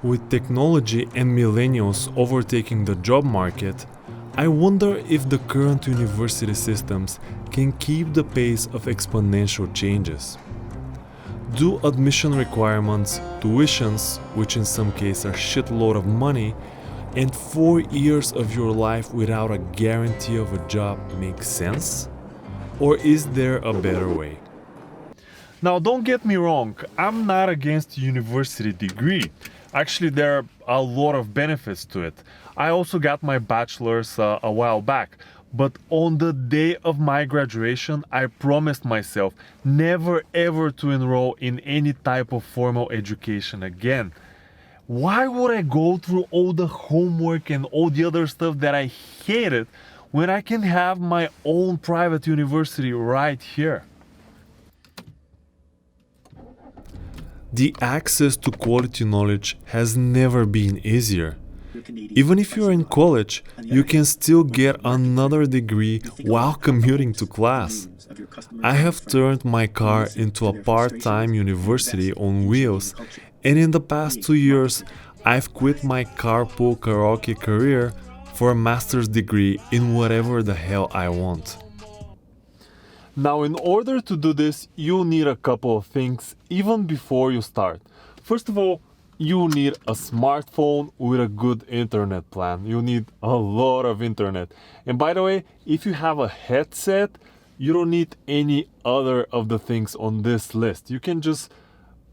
With technology and millennials overtaking the job market, I wonder if the current university systems can keep the pace of exponential changes. Do admission requirements, tuitions, which in some cases are shitload of money, and 4 years of your life without a guarantee of a job make sense? Or is there a better way? Now, don't get me wrong, I'm not against university degree. Actually, there are a lot of benefits to it. I also got my bachelor's a while back, but on the day of my graduation, I promised myself never ever to enroll in any type of formal education again. Why would I go through all the homework and all the other stuff that I hated when I can have my own private university right here? The access to quality knowledge has never been easier. Even if you're in college, you can still get another degree while commuting to class. I have turned my car into a part-time university on wheels, and in the past 2 years, I've quit my carpool karaoke career for a master's degree in whatever the hell I want. Now, in order to do this, you'll need a couple of things even before you start. First of all, you need a smartphone with a good internet plan. You need a lot of internet. And by the way, if you have a headset, you don't need any other of the things on this list. You can just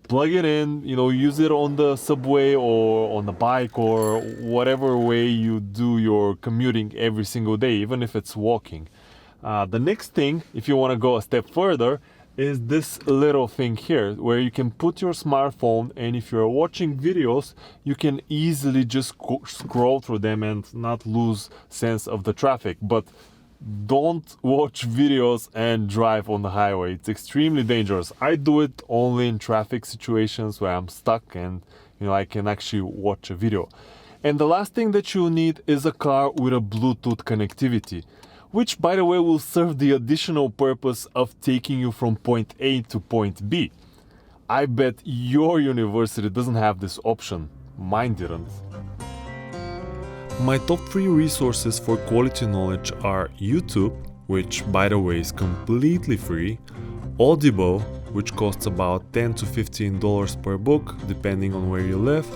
plug it in, use it on the subway or on the bike or whatever way you do your commuting every single day, even if it's walking. The next thing, if you want to go a step further, is this little thing here where you can put your smartphone, and if you're watching videos, you can easily just scroll through them and not lose sense of the traffic. But don't watch videos and drive on the highway. It's extremely dangerous. I do it only in traffic situations where I'm stuck and I can actually watch a video. And the last thing that you need is a car with a Bluetooth connectivity, which, by the way, will serve the additional purpose of taking you from point A to point B. I bet your university doesn't have this option. Mine didn't. My top 3 resources for quality knowledge are YouTube, which, by the way, is completely free, Audible, which costs about $10 to $15 per book, depending on where you live,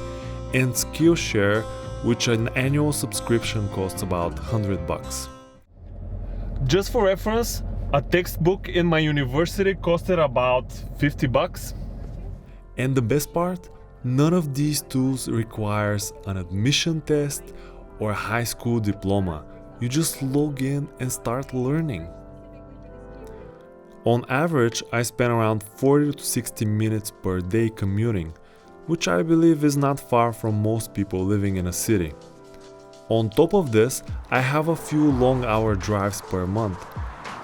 and SkillShare, which an annual subscription costs about $100. Just for reference, a textbook in my university costed about $50. And the best part? None of these tools requires an admission test or a high school diploma. You just log in and start learning. On average, I spend around 40 to 60 minutes per day commuting, which I believe is not far from most people living in a city. On top of this, I have a few long-hour drives per month,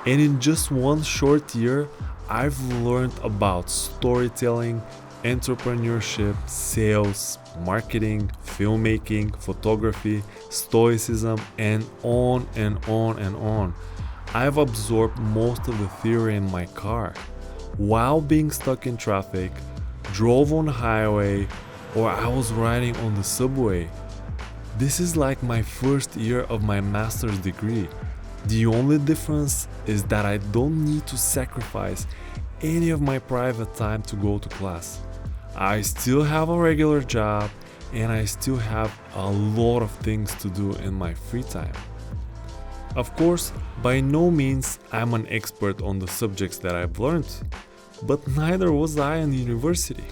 and in just one short year, I've learned about storytelling, entrepreneurship, sales, marketing, filmmaking, photography, stoicism, and on and on and on. I've absorbed most of the theory in my car, while being stuck in traffic, drove on the highway, or I was riding on the subway. This is like my first year of my master's degree. The only difference is that I don't need to sacrifice any of my private time to go to class. I still have a regular job and I still have a lot of things to do in my free time. Of course, by no means I'm an expert on the subjects that I've learned, but neither was I in university.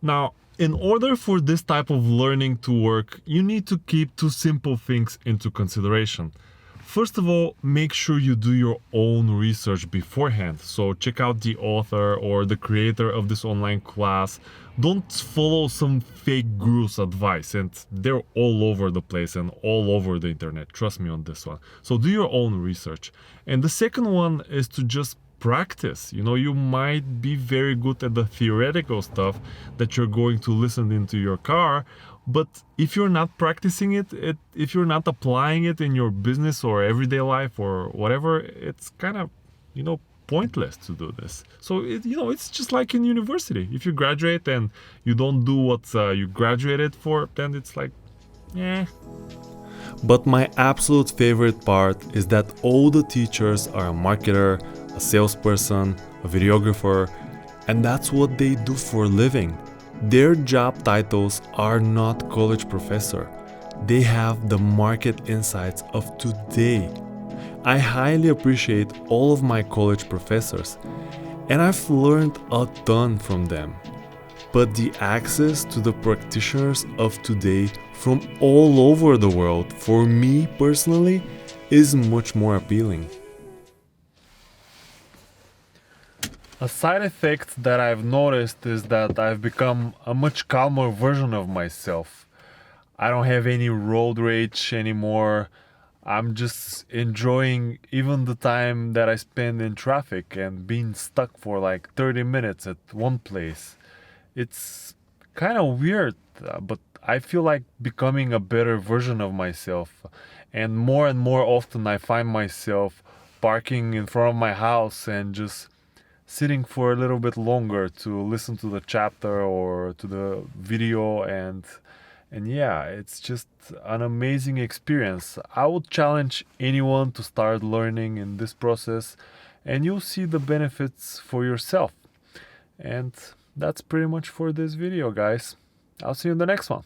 Now, in order for this type of learning to work, you need to keep 2 simple things into consideration. First of all, make sure you do your own research beforehand. So check out the author or the creator of this online class. Don't follow some fake guru's advice, and they're all over the place and all over the internet. Trust me on this one. So do your own research. And the second one is to just practice. You might be very good at the theoretical stuff that you're going to listen into your car, but if you're not practicing it, if you're not applying it in your business or everyday life or whatever, it's kind of, pointless to do this. So it's just like in university. If you graduate and you don't do what you graduated for, then it's like, eh. But my absolute favorite part is that all the teachers are a marketer, a salesperson, a videographer, and that's what they do for a living. Their job titles are not college professor. They have the market insights of today. I highly appreciate all of my college professors, and I've learned a ton from them. But the access to the practitioners of today from all over the world, for me personally, is much more appealing. A side effect that I've noticed is that I've become a much calmer version of myself. I don't have any road rage anymore. I'm just enjoying even the time that I spend in traffic and being stuck for like 30 minutes at one place. It's kind of weird, but I feel like becoming a better version of myself. And more often I find myself parking in front of my house and just sitting for a little bit longer to listen to the chapter or to the video, and yeah, it's just an amazing experience. I would challenge anyone to start learning in this process, and you'll see the benefits for yourself. And that's pretty much for this video, guys. I'll see you in the next one.